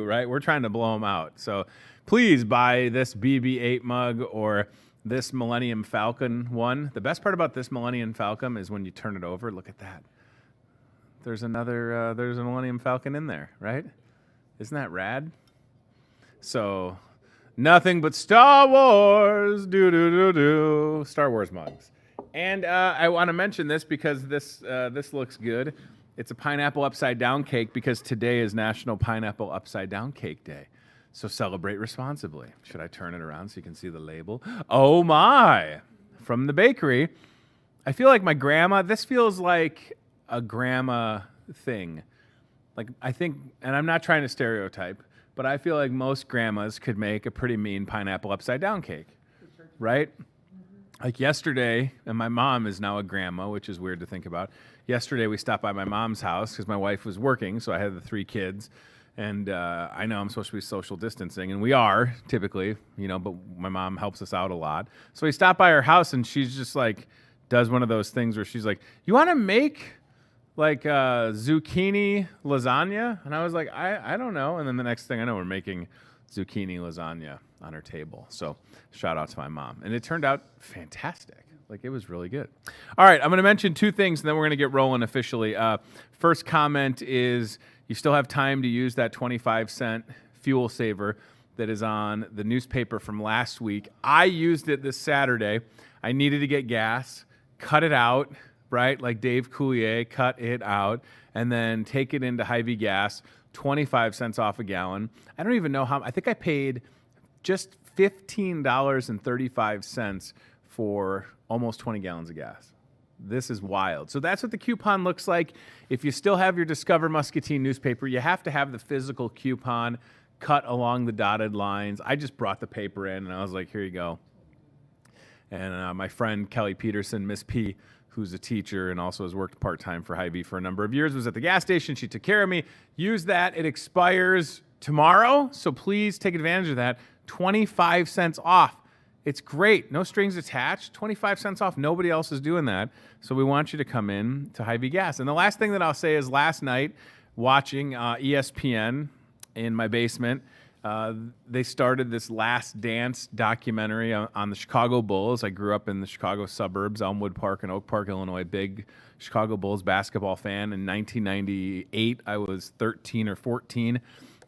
right? We're trying to blow them out. So please buy this BB-8 mug or this Millennium Falcon one. The best part about this Millennium Falcon is when you turn it over, look at that. There's a Millennium Falcon in there, right? Isn't that rad? So nothing but Star Wars, Star Wars mugs. And I want to mention this because this looks good. It's a pineapple upside down cake because today is National Pineapple Upside Down Cake Day. So celebrate responsibly. Should I turn it around so you can see the label? Oh my! From the bakery. I feel like my grandma, this feels like a grandma thing. Like I think, and I'm not trying to stereotype, but I feel like most grandmas could make a pretty mean pineapple upside down cake, right? Like yesterday, and my mom is now a grandma, which is weird to think about. Yesterday we stopped by my mom's house because my wife was working, so I had the 3 kids. And I know I'm supposed to be social distancing, and we are typically, but my mom helps us out a lot. So we stopped by her house, and she's just like, does one of those things where she's like, you want to make like zucchini lasagna? And I was like, I don't know. And then the next thing I know, we're making zucchini lasagna on her table. So shout out to my mom. And it turned out fantastic. Like, it was really good. All right, I'm going to mention 2 things, and then we're going to get rolling officially. First comment is you still have time to use that 25-cent fuel saver that is on the newspaper from last week. I used it this Saturday. I needed to get gas, cut it out, right? Like Dave Coulier, cut it out, and then take it into Hy-Vee gas, 25 cents off a gallon. I don't even know how. I think I paid just $15.35 for almost 20 gallons of gas. This is wild. So that's what the coupon looks like. If you still have your Discover Muscatine newspaper, you have to have the physical coupon cut along the dotted lines. I just brought the paper in, and I was like, here you go. And my friend Kelly Peterson, Miss P, who's a teacher and also has worked part-time for Hy-Vee for a number of years, was at the gas station. She took care of me. Use that. It expires tomorrow, so please take advantage of that. 25 cents off. It's great. No strings attached. 25 cents off. Nobody else is doing that. So we want you to come in to Hy-Vee Gas. And the last thing that I'll say is last night, watching ESPN in my basement, they started this Last Dance documentary on the Chicago Bulls. I grew up in the Chicago suburbs, Elmwood Park and Oak Park, Illinois. Big Chicago Bulls basketball fan. In 1998, I was 13 or 14.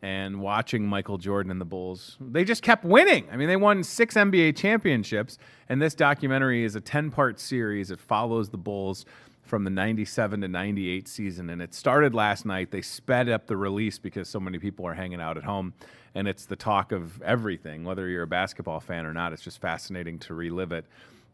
And watching Michael Jordan and the Bulls, they just kept winning. I mean, they won 6 NBA championships, and this documentary is a 10-part series. It follows the Bulls from the 97 to 98 season, and it started last night. They sped up the release because so many people are hanging out at home, and it's the talk of everything, whether you're a basketball fan or not. It's just fascinating to relive it.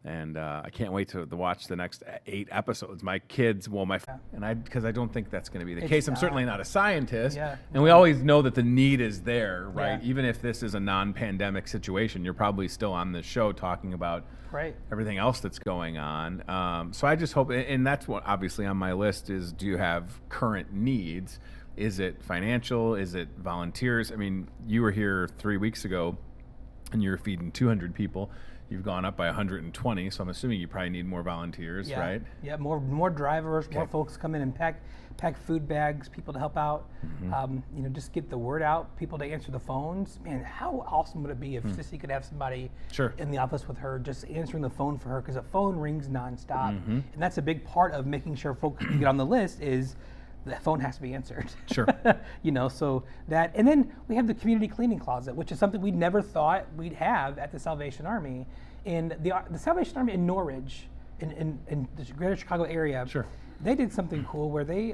And I can't wait to watch the next 8 episodes. My kids, because I don't think that's going to be the case. I'm certainly not a scientist. Yeah. And we always know that the need is there, right? Yeah. Even if this is a non-pandemic situation, you're probably still on this show talking about everything else that's going on. So I just hope, and that's what obviously on my list is, do you have current needs? Is it financial? Is it volunteers? I mean, you were here 3 weeks ago, and you were feeding 200 people. You've gone up by 120, so I'm assuming you probably need more volunteers, right? Yeah, more drivers, more folks come in and pack food bags, people to help out. Mm-hmm. Just get the word out, people to answer the phones. Man, how awesome would it be if Sissy could have somebody in the office with her just answering the phone for her, because the phone rings nonstop, and that's a big part of making sure folks can get on the list is the phone has to be answered. Sure. So that, and then we have the community cleaning closet, which is something we never thought we'd have at the Salvation Army. And the Salvation Army in Norridge, in the greater Chicago area, they did something cool where they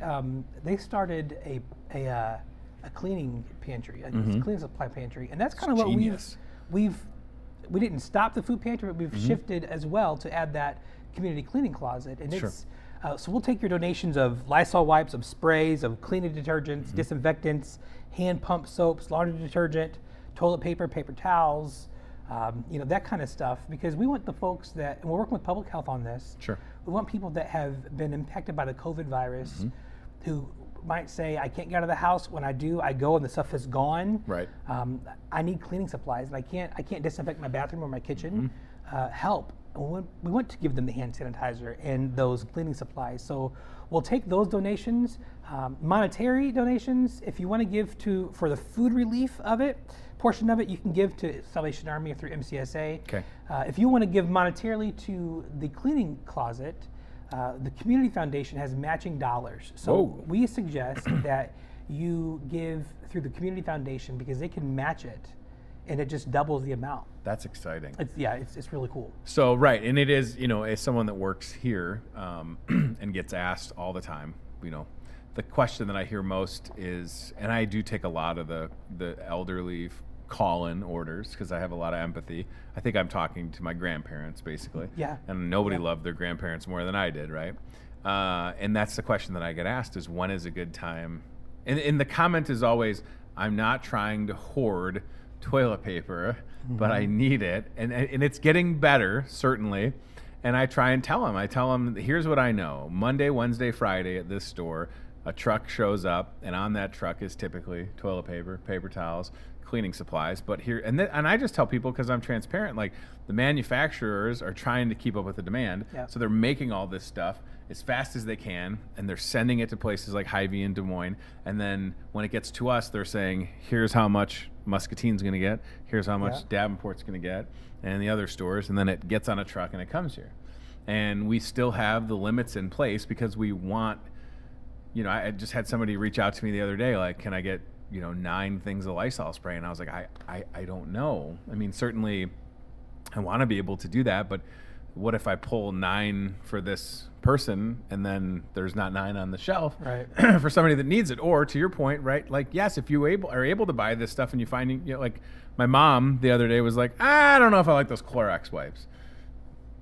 started a cleaning pantry, a cleaning supply pantry, and that's kind of what we didn't stop the food pantry, but we've shifted as well to add that community cleaning closet, and it's. So we'll take your donations of Lysol wipes, of sprays, of cleaning detergents, disinfectants, hand pump soaps, laundry detergent, toilet paper, paper towels, that kind of stuff, because we want the folks that, and we're working with public health on this, we want people that have been impacted by the COVID virus who might say, I can't get out of the house. When I do, I go and the stuff is gone. Right. I need cleaning supplies, and I can't disinfect my bathroom or my kitchen. Help. we want to give them the hand sanitizer and those cleaning supplies. So we'll take those donations, monetary donations. If you want to give for the food relief of it, portion of it, you can give to Salvation Army or through MCSA. Okay. If you want to give monetarily to the cleaning closet, the Community Foundation has matching dollars. So we suggest that you give through the Community Foundation because they can match it, and it just doubles the amount. That's exciting. It's really cool. So, right, and it is, as someone that works here and gets asked all the time, the question that I hear most is, and I do take a lot of the elderly call-in orders because I have a lot of empathy. I think I'm talking to my grandparents, basically. Yeah. And nobody loved their grandparents more than I did, right? And that's the question that I get asked is, when is a good time? And the comment is always, I'm not trying to hoard toilet paper, but I need it. And it's getting better, certainly. And I try and tell them, here's what I know. Monday, Wednesday, Friday at this store, a truck shows up, and on that truck is typically toilet paper, paper towels, cleaning supplies. But here, and I just tell people, because I'm transparent, like, the manufacturers are trying to keep up with the demand. Yeah. So they're making all this stuff as fast as they can, and they're sending it to places like Hy-Vee in Des Moines. And then when it gets to us, they're saying, here's how much Muscatine's going to get, here's how much Davenport's going to get, and the other stores, and then it gets on a truck and it comes here. And we still have the limits in place because we want, I just had somebody reach out to me the other day, like, can I get, 9 things of Lysol spray? And I was like, I don't know. I mean, certainly I want to be able to do that, but what if I pull 9 for this person and then there's not 9 on the shelf for somebody that needs it? Or to your point, right? Like, yes, if you are able to buy this stuff and you find, like my mom the other day was like, I don't know if I like those Clorox wipes.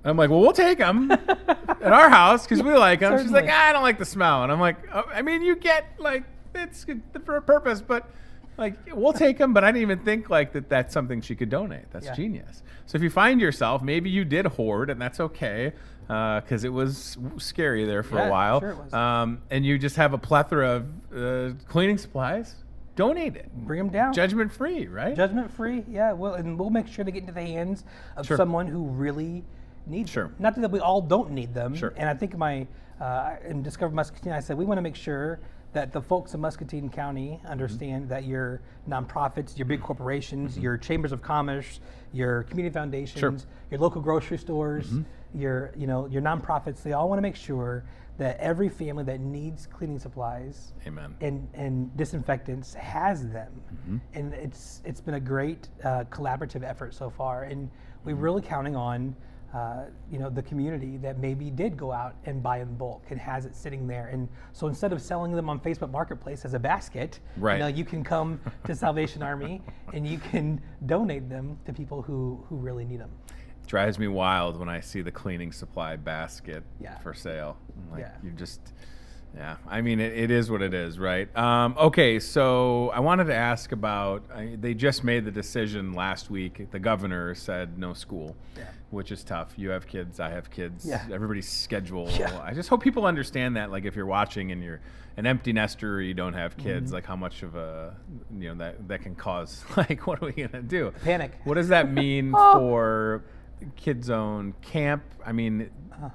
I'm like, well, we'll take them at our house because we like them. She's like, I don't like the smell. And I'm like, I mean, you get, like, it's good for a purpose, but, like, we'll take them. But I didn't even think, like, that's something she could donate. That's genius. So if you find yourself, maybe you did hoard, and that's okay, because it was scary there for a while. Sure it was. And you just have a plethora of cleaning supplies. Donate it. Bring them down. Judgment free, right? Judgment free, yeah. Well, and we'll make sure they get into the hands of someone who really needs them. Not that we all don't need them. And I think in Discover Muscatine, I said we want to make sure that the folks in Muscatine County understand that your nonprofits, your big corporations, your chambers of commerce, your community foundations, your local grocery stores, your nonprofits, they all want to make sure that every family that needs cleaning supplies and disinfectants has them. And it's been a great collaborative effort so far, and we're really counting on the community that maybe did go out and buy in bulk and has it sitting there. And so instead of selling them on Facebook Marketplace as a basket, you can come to Salvation Army and you can donate them to people who really need them. It drives me wild when I see the cleaning supply basket for sale. You just... Yeah, I mean, it is what it is, right? Okay, so I wanted to ask about, they just made the decision last week. The governor said no school, which is tough. You have kids, I have kids, everybody's schedule. I just hope people understand that, like, if you're watching and you're an empty nester or you don't have kids, like how much of a, that can cause, like, what are we going to do? Panic. What does that mean for Kid Zone camp? I mean,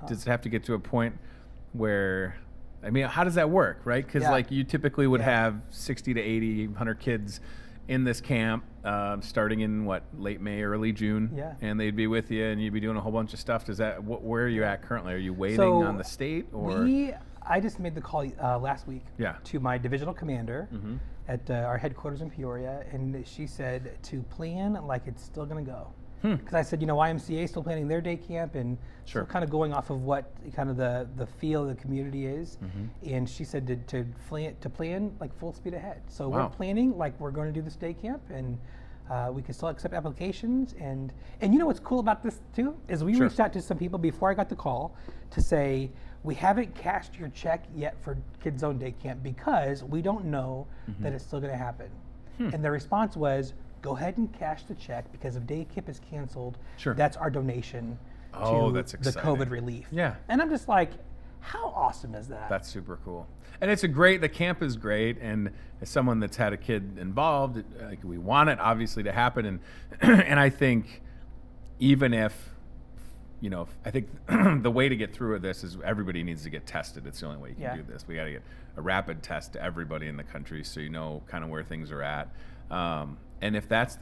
does it have to get to a point where... I mean, how does that work, right? Because like you typically would have 60 to 80, 100 kids in this camp starting in late May, early June, and they'd be with you and you'd be doing a whole bunch of stuff. Does that? Where are you at currently? Are you waiting on the state, or? I just made the call last week to my divisional commander at our headquarters in Peoria, and she said to plan like it's still going to go. Because I said, YMCA is still planning their day camp, and still kind of going off of what kind of the feel of the community is. And she said to plan like full speed ahead. So we're planning like we're going to do this day camp, and we can still accept applications. And what's cool about this too is we reached out to some people before I got the call to say, we haven't cashed your check yet for Kids Zone Day Camp because we don't know that it's still going to happen. And the response was, go ahead and cash the check, because if day camp is canceled, that's our donation to the COVID relief. And I'm just like, how awesome is that? That's super cool. And the camp is great. And as someone that's had a kid involved, we want it obviously to happen. And and I think even if I think the way to get through this is everybody needs to get tested. It's the only way you can do this. We got to get a rapid test to everybody in the country so you know kind of where things are at. And if that's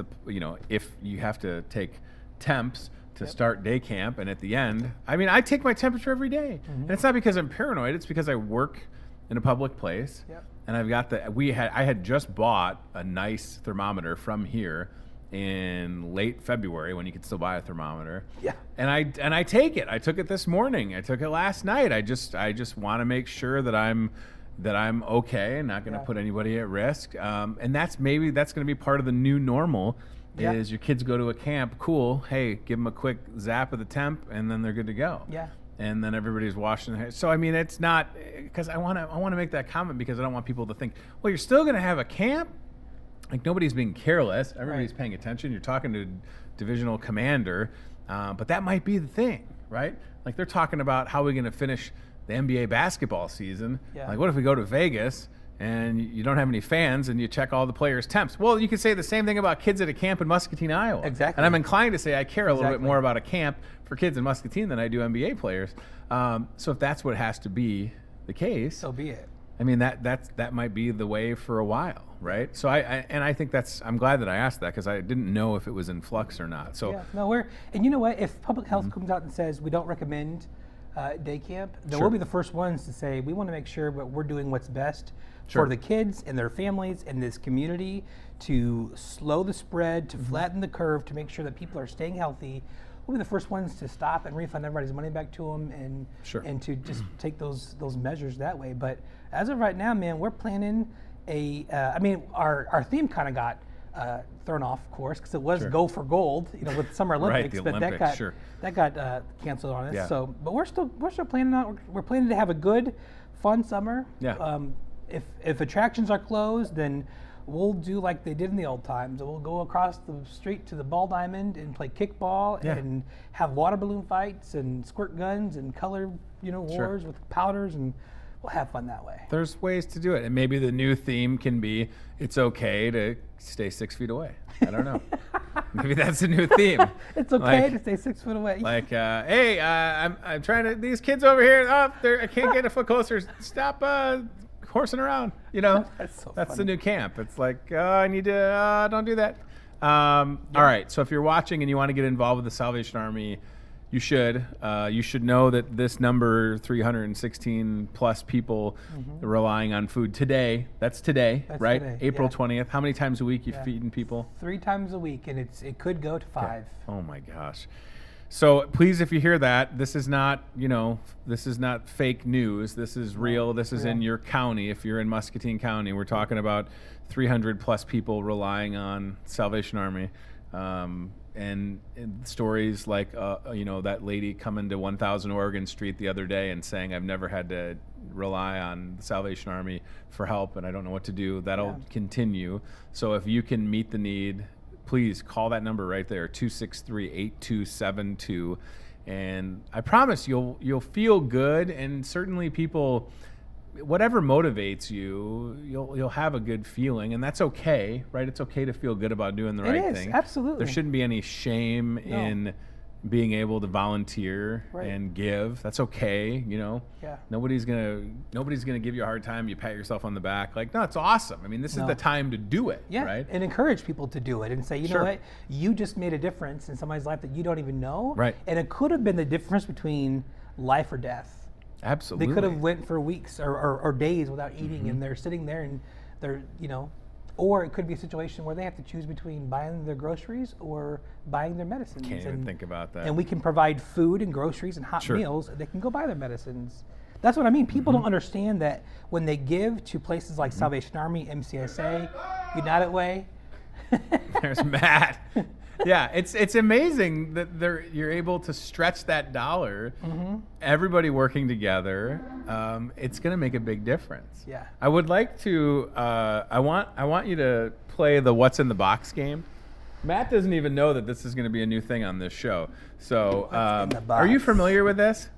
if you have to take temps to start day camp, and at the end, I take my temperature every day. And it's not because I'm paranoid. It's because I work in a public place. And I've got I had just bought a nice thermometer from here in late February when you could still buy a thermometer. And I take it. I took it this morning. I took it last night. I just want to make sure that I'm okay and not going to put anybody at risk. And that's going to be part of the new normal. Is your kids go to a camp, cool, hey, give them a quick zap of the temp and then they're good to go. And then everybody's washing their hands. So it's not, because I want to make that comment because I don't want people to think, well, you're still going to have a camp? Like, nobody's being careless. Everybody's paying attention. You're talking to a divisional commander, but that might be the thing, right? Like, they're talking about how we're going to finish the NBA basketball season. Like, what if we go to Vegas and you don't have any fans and you check all the players' temps? Well, you could say the same thing about kids at a camp in Muscatine, Iowa. And I'm inclined to say I care a little bit more about a camp for kids in Muscatine than I do NBA players. So if that's what has to be the case, so be it. That might be the way for a while, right? So I think I'm glad that I asked that because I didn't know if it was in flux or not. So and you know what? If public health comes out and says we don't recommend day camp, then we'll be the first ones to say we want to make sure that we're doing what's best for the kids and their families in this community to slow the spread, to flatten the curve, to make sure that people are staying healthy. We'll be the first ones to stop and refund everybody's money back to them and to just take those measures that way. But as of right now, man, we're planning our theme kind of got thrown off course because it was go for gold, with Summer Olympics, the but Olympics, that got canceled on us. So, but we're still planning on. We're planning to have a good, fun summer. If attractions are closed, then we'll do like they did in the old times. We'll go across the street to the Ball Diamond and play kickball and have water balloon fights and squirt guns and color, wars with powders, and we'll have fun that way. There's ways to do it. And maybe the new theme can be it's okay to stay 6 feet away. I don't know. Maybe that's a new theme. It's okay to stay 6 foot away. Like, hey, I'm trying to, these kids over here, I can't get a foot closer. Stop horsing around, That's the new camp. It's like, I need to, don't do that. All right, so if you're watching and you want to get involved with the Salvation Army, you should. You should know that this number, 316 plus people relying on food today. That's today, right? Today, April 20th. How many times a week you feeding people? 3 times a week, and it could go to 5. Oh my gosh. So please, if you hear that, this is not, this is not fake news. This is real. This is in your county. If you're in Muscatine County, we're talking about 300 plus people relying on Salvation Army. And stories like, that lady coming to 1000 Oregon Street the other day and saying, I've never had to rely on the Salvation Army for help and I don't know what to do. That'll continue. So if you can meet the need, please call that number right there, 263-8272. And I promise you'll feel good, and certainly people, whatever motivates you, you'll have a good feeling, and that's okay, right? It's okay to feel good about doing the right thing. Absolutely. There shouldn't be any shame in being able to volunteer and give. That's okay, Nobody's gonna give you a hard time. You pat yourself on the back, like, no, it's awesome. This is the time to do it, right? And encourage people to do it and say, you know what, you just made a difference in somebody's life that you don't even know, right? And it could have been the difference between life or death. Absolutely. They could have went for weeks or days without eating, and they're sitting there and they're, or it could be a situation where they have to choose between buying their groceries or buying their medicines. Can't even think about that. And we can provide food and groceries and hot meals. They can go buy their medicines. That's what I mean. People don't understand that when they give to places like Salvation Army, MCSA, United Way. There's Matt. Yeah, it's amazing that you're able to stretch that dollar. Everybody working together, it's going to make a big difference. Yeah. I would like to. I want you to play the What's in the Box game. Matt doesn't even know that this is going to be a new thing on this show. So, are you familiar with this?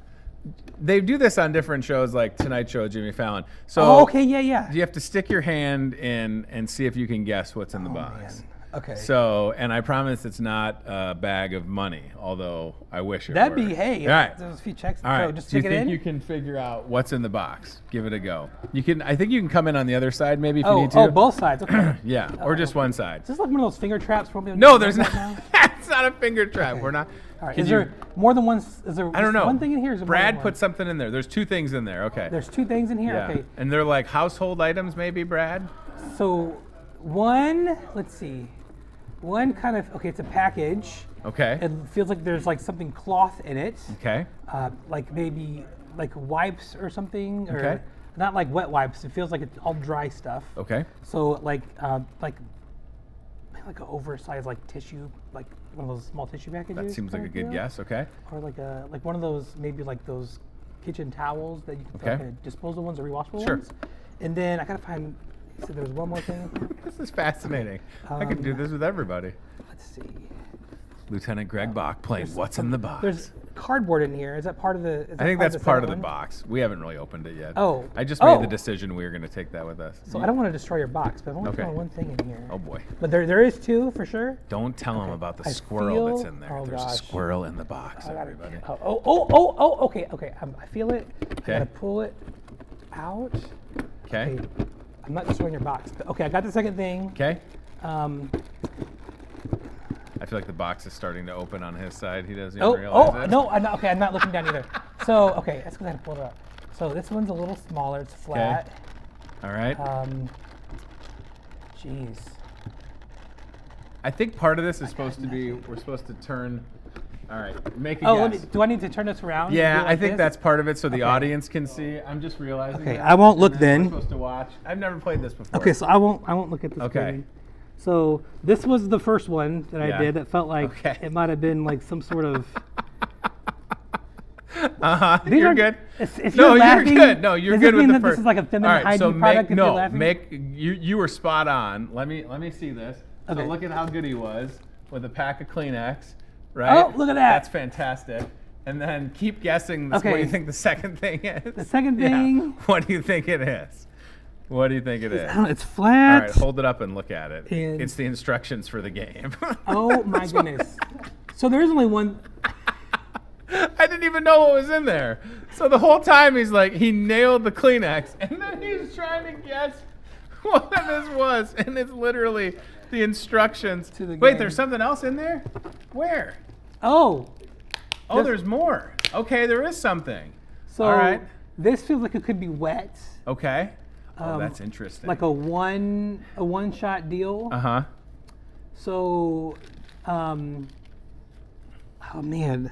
They do this on different shows like Tonight Show, Jimmy Fallon. So, okay, yeah. You have to stick your hand in and see if you can guess what's in the box. Man. Okay. So, and I promise it's not a bag of money, although I wish it That'd were. be, hey, All right. there's a few checks. All right. So just Do you stick it think in. you can figure out what's in the box? Give it a go. You can. I think you can come in on the other side maybe if you need to. Oh, both sides. Okay. Yeah, or just one side. Is this like one of those finger traps? No, there's not. It's not a finger trap. We're not. All right. Can Is you- there more than one? Is there I don't know. one thing in here? Or is there more Brad than put one? something in there. There's 2 things in there. Okay. There's 2 things in here. Yeah. Okay. And they're like household items, maybe, Brad? So one, let's see, one kind of, okay, it's a package. Okay. It feels like there's like something cloth in it. Okay. Like maybe like wipes or something, or Okay. not like wet wipes. It feels like it's all dry stuff. Okay. So like an oversized like tissue, like one of those small tissue packages. That seems like a kind of good deal. guess. Okay. Or like one of those, maybe like those kitchen towels that you can Okay. like disposable ones or rewashable Sure. ones. And then I gotta find. So there was one more thing. This is fascinating. I could do this with everybody. Let's see. Lieutenant Greg Bach playing What's in the Box. There's cardboard in here. Is that part of the? Is that I think that's part of the setup one? box. We haven't really opened it yet. Oh. I just made the Oh. decision we were going to take that with us. So I don't want to destroy your box, but I've only Okay. found one thing in here. Oh boy. But there is 2 for sure. Don't tell them about the I squirrel that's feel- in there. oh, There's a gosh. squirrel in the box, I gotta- everybody. Okay. I feel it. Okay. I gotta pull it out. Okay. I'm not destroying your box. But okay, I got the second thing. Okay. Um, I feel like the box is starting to open on his side. He doesn't even realize it. no, I'm not, okay, I'm not looking down either. So, okay, that's because I had to pull it up. So this one's a little smaller, it's flat. All right. Jeez. I think part of this is supposed to be, we're supposed to turn, all right, make a Oh, guess. do I need to turn this around? and Yeah, do it I like think this? that's part of it so the Okay. audience can see. I'm just realizing Okay, that. I won't look And then. We're supposed to watch. I've never played this before. Okay, so I won't look at this. Okay. screen. So this was the first one that Yeah. I did. It felt like Okay. it might have been like some sort of. These You're aren't- good. if No, you're you're laughing, good. No, you're does good this with mean the that first. This is like a feminine All right, so hygiene product. If you're no, laughing? you were spot on. Let me see this. So Okay. look at how good he was with a pack of Kleenex, right? Oh, look at that. That's fantastic. And then keep guessing. What do Okay. you think the second thing is? The second Yeah. thing- What do you think it is? What do you think it is? I don't know, it's All flat. right, hold it up and look at it. And- It's the instructions for the game. Oh my goodness. So there is only one. I didn't even know what was in there. So the whole time he's like, he nailed the Kleenex, and then he's trying to guess what this was, and it's literally the instructions. To the Wait, game. there's something else in there? Where? Oh. Oh, This- there's more. Okay, there is something. So All right. this feels like it could be wet. Okay. Oh, that's interesting. Like a one shot deal. Uh-huh. So, oh man.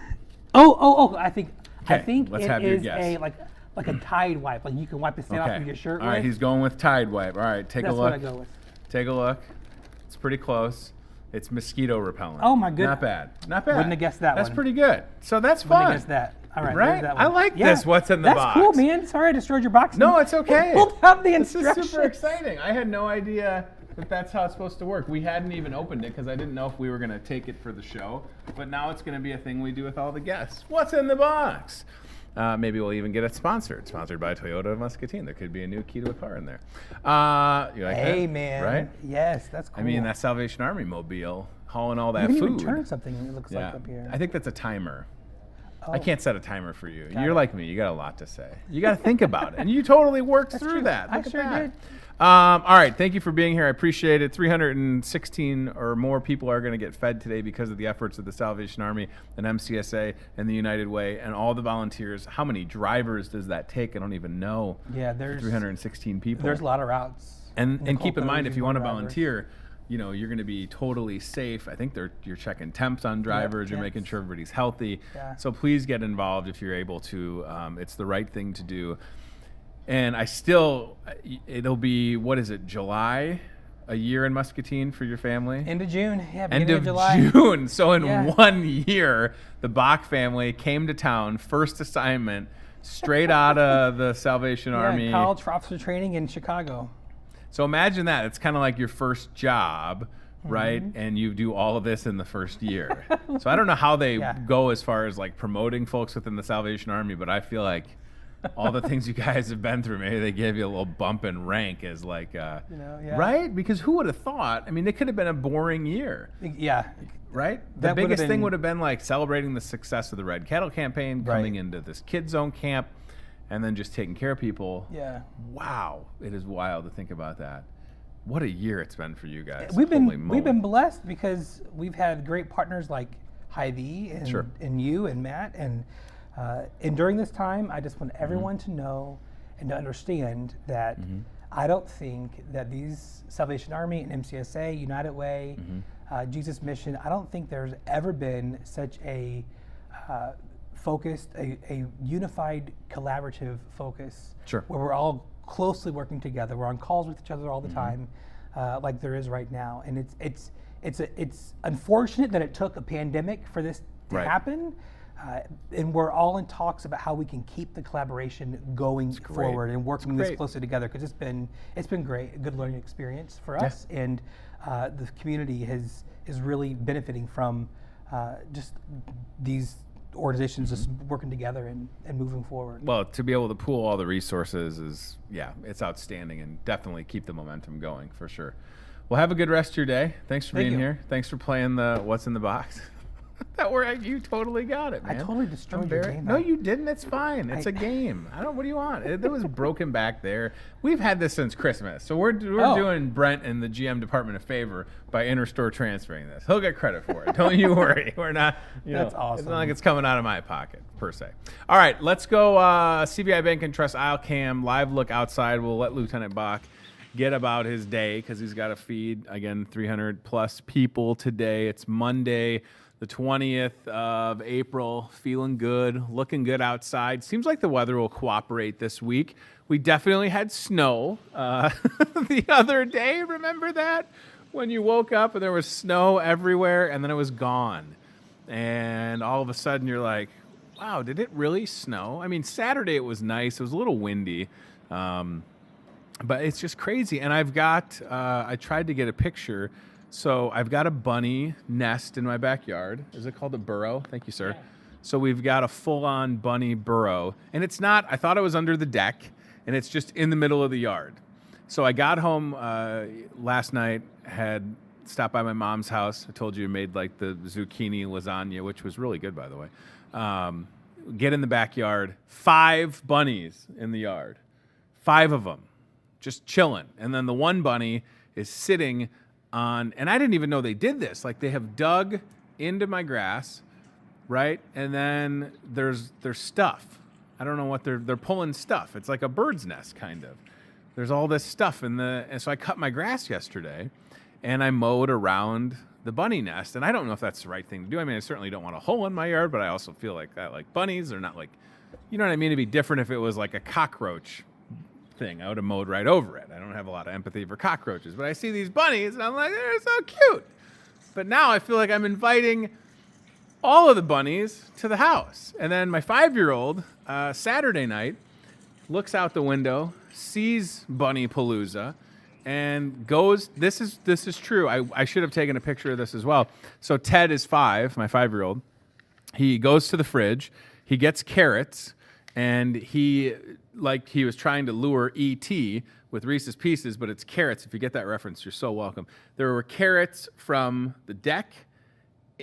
Oh! I think Okay, let's it have your is guess. a like a Tide wipe. Like you can wipe the stain off Okay. of your shirt All right, with. he's going with Tide Wipe. All right, take That's a what look. I go with. Take a look. It's pretty close. It's mosquito repellent. Oh, my goodness. Not bad. Not bad. Wouldn't have guessed that That's one. pretty good. So that's Wouldn't fun. have guessed that. All right, Right? there's that one. I like this, what's in the That's box. cool, man. Sorry I destroyed your box. No, it's okay. Pulled out the This instructions. is super exciting. I had no idea that that's how it's supposed to work. We hadn't even opened it because I didn't know if we were going to take it for the show. But now it's going to be a thing we do with all the guests. What's in the box? Maybe we'll even get it sponsored. Sponsored by Toyota of Muscatine. There could be a new key to a car in there. You like Hey, that? man. Right? Yes, that's cool. I mean, that Salvation Army mobile hauling all that you can food. even turn something. It looks Yeah. like up here. I think that's a timer. I Oh. can't set a timer for you. Got You're it. like me. You got a lot to say. You got to think about it. And you totally worked through true. that. I Look at sure that. did. All right. Thank you for being here. I appreciate it. 316 or more people are going to get fed today because of the efforts of the Salvation Army and MCSA and the United Way and all the volunteers. How many drivers does that take? I don't even know. Yeah, there's 316 people. There's a lot of routes. And Nicole keep in mind, Codes if you is want to one driver. volunteer, you know, you're going to be totally safe. I think you're checking temps on drivers. You're making temps. sure everybody's healthy. Yeah. So please get involved if you're able to. It's the right thing to do. And it'll be, what is it, July? A year in Muscatine for your family? End of June. Yeah, End beginning of July. June. So in Yeah. 1 year, the Bach family came to town, first assignment, straight out of the Salvation Army. Yeah, college for officer training in Chicago. So imagine that. It's kind of like your first job, right? Mm-hmm. And you do all of this in the first year. So I don't know how they Yeah. go as far as like promoting folks within the Salvation Army, but I feel like all the things you guys have been through. Maybe they gave you a little bump in rank as like, Yeah. right? Because who would have thought? I mean, it could have been a boring year. Yeah. Right? The That would've biggest thing been- would have been like celebrating the success of the Red Cattle campaign, coming into this Kid Zone camp, and then just taking care of people. Yeah. Wow. It is wild to think about that. What a year it's been for you guys. We've Holy been moly. blessed because we've had great partners like Hy-Vee and, Sure. and you and Matt. And during this time, I just want everyone to know and to understand that I don't think that these Salvation Army and MCSA, United Way, Jesus Mission, I don't think there's ever been such a focused, a unified, collaborative focus Sure. where we're all closely working together. We're on calls with each other all the time, like there is right now. And it's unfortunate that it took a pandemic for this to Right. happen. And we're all in talks about how we can keep the collaboration going forward and working this great. closely together, because it's been great, a good learning experience for us, and the community is really benefiting from just these organizations just working together and moving forward. Well, to be able to pool all the resources is, it's outstanding, and definitely keep the momentum going for sure. Well, have a good rest of your day. Thanks for Thank being you. here. Thanks for playing the What's in the Box. You totally got it, I man. totally destroyed I'm your very- game. No, you didn't. It's fine. It's a game. What do you want? It was broken back there. We've had this since Christmas. So we're doing Brent and the GM department a favor by interstore transferring this. He'll get credit for it. Don't you worry. We're not, That's It's awesome. not like it's coming out of my pocket, per se. All right, let's go CBI Bank and Trust aisle cam, live look outside. We'll let Lieutenant Bach get about his day because he's got to feed, again, 300 plus people today. It's Monday, the 20th of April. Feeling good, looking good outside. Seems like the weather will cooperate this week. We definitely had snow the other day. Remember that? When you woke up and there was snow everywhere and then it was gone. And all of a sudden you're like, wow, did it really snow? I mean, Saturday it was nice. It was a little windy. But it's just crazy. And I've got, I tried to get a picture. So I've got a bunny nest in my backyard. Is it called a burrow? Thank you, sir. Yeah. So we've got a full-on bunny burrow. And it's not, I thought it was under the deck, and it's just in the middle of the yard. So I got home last night, had stopped by my mom's house. I told you I made like the zucchini lasagna, which was really good, by the way. Get in the backyard, 5 bunnies in the yard. 5 of them. Just chilling. And then the one bunny is sitting on, and I didn't even know they did this. Like, they have dug into my grass, right? And then there's stuff. I don't know what they're pulling stuff. It's like a bird's nest, kind of. There's all this stuff and so I cut my grass yesterday and I mowed around the bunny nest. And I don't know if that's the right thing to do. I mean, I certainly don't want a hole in my yard, but I also feel like that, like bunnies, they're not like, you know what I mean? It'd be different if it was like a cockroach thing. I would have mowed right over it. I don't have a lot of empathy for cockroaches, but I see these bunnies and I'm like, they're so cute. But now I feel like I'm inviting all of the bunnies to the house. And then my 5-year-old, Saturday night, looks out the window, sees Bunny Palooza, and goes, this is true. I should have taken a picture of this as well. So Ted is 5, my 5-year-old. He goes to the fridge, he gets carrots, and he was trying to lure E.T. with Reese's Pieces, but it's carrots. If you get that reference, you're so welcome. There were carrots from the deck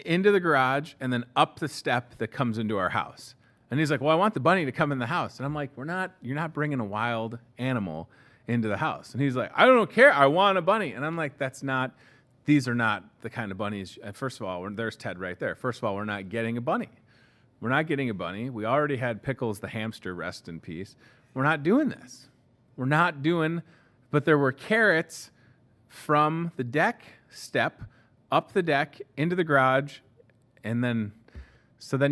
into the garage and then up the step that comes into our house. And he's like, well, I want the bunny to come in the house. And I'm like, you're not bringing a wild animal into the house. And he's like, I don't care. I want a bunny. And I'm like, these are not the kind of bunnies. First of all, there's Ted right there. First of all, we're not getting a bunny. We're not getting a bunny. We already had Pickles the hamster, rest in peace. We're not doing this. But there were carrots from the deck step up the deck into the garage. And then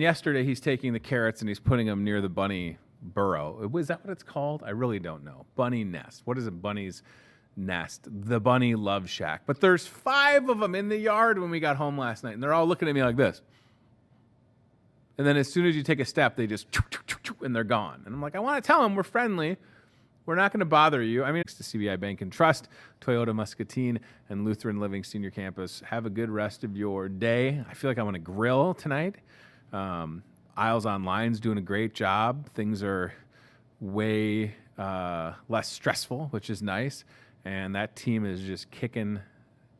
yesterday he's taking the carrots and he's putting them near the bunny burrow. Is that what it's called? I really don't know. Bunny nest. What is a bunny's nest? The bunny love shack. But there's 5 of them in the yard when we got home last night. And they're all looking at me like this. And then as soon as you take a step, they just, and they're gone. And I'm like, I want to tell them we're friendly. We're not going to bother you. I mean, it's the CBI Bank and Trust, Toyota Muscatine, and Lutheran Living Senior Campus. Have a good rest of your day. I feel like I want to grill tonight. Isles Online's doing a great job. Things are way less stressful, which is nice. And that team is just kicking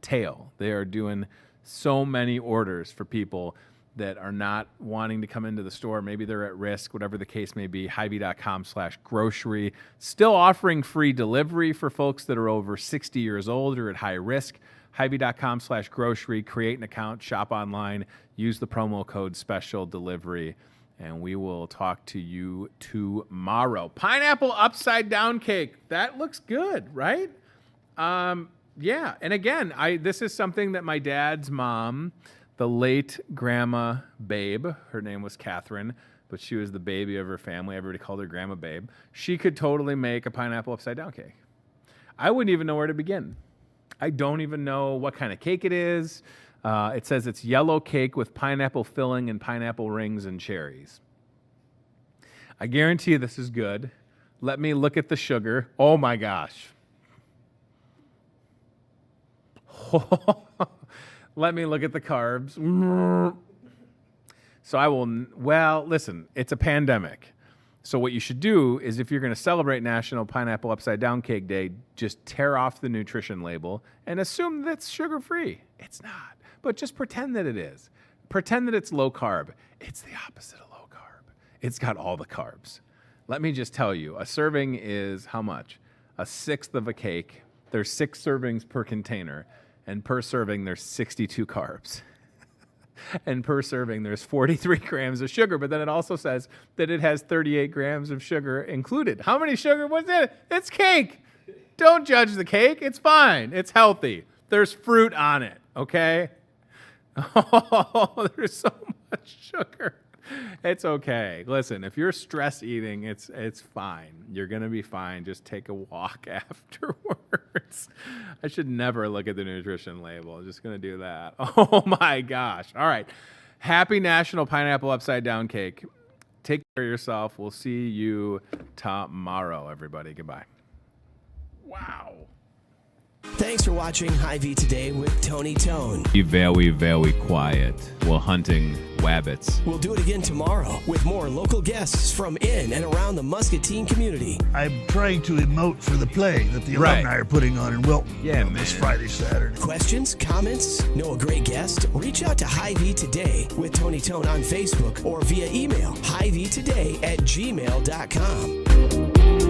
tail. They are doing so many orders for people that are not wanting to come into the store. Maybe they're at risk, whatever the case may be. Hy-Vee.com/grocery. Still offering free delivery for folks that are over 60 years old or at high risk. Hy-Vee.com/grocery. Create an account, shop online, use the promo code special delivery, and we will talk to you tomorrow. Pineapple upside down cake. That looks good, right? Yeah. And again, this is something that my dad's mom, the late Grandma Babe, her name was Catherine, but she was the baby of her family. Everybody called her Grandma Babe. She could totally make a pineapple upside down cake. I wouldn't even know where to begin. I don't even know what kind of cake it is. It says it's yellow cake with pineapple filling and pineapple rings and cherries. I guarantee you this is good. Let me look at the sugar. Oh my gosh. Let me look at the carbs. So listen, it's a pandemic. So what you should do is if you're going to celebrate National Pineapple Upside Down Cake Day, just tear off the nutrition label and assume that's sugar-free. It's not. But just pretend that it is. Pretend that it's low carb. It's the opposite of low carb. It's got all the carbs. Let me just tell you, a serving is how much? A sixth of a cake. There's 6 servings per container. And per serving, there's 62 carbs. And per serving, there's 43 grams of sugar. But then it also says that it has 38 grams of sugar included. How many sugar was it? It's cake. Don't judge the cake. It's fine. It's healthy. There's fruit on it, okay? Oh, there's so much sugar. It's okay. Listen, if you're stress eating, it's fine. You're going to be fine. Just take a walk afterwards. I should never look at the nutrition label. I'm just going to do that. Oh, my gosh. All right. Happy National Pineapple Upside Down Cake. Take care of yourself. We'll see you tomorrow, everybody. Goodbye. Wow. Thanks for watching Hy-Vee Today with Tony Tone. Be very, very quiet while hunting wabbits. We'll do it again tomorrow with more local guests from in and around the Muscatine community. I'm trying to emote for the play that the alumni are putting on in Wilton. Yeah, this Friday, Saturday. Questions, comments, know a great guest? Reach out to Hy-Vee Today with Tony Tone on Facebook or via email, hyveetoday@gmail.com.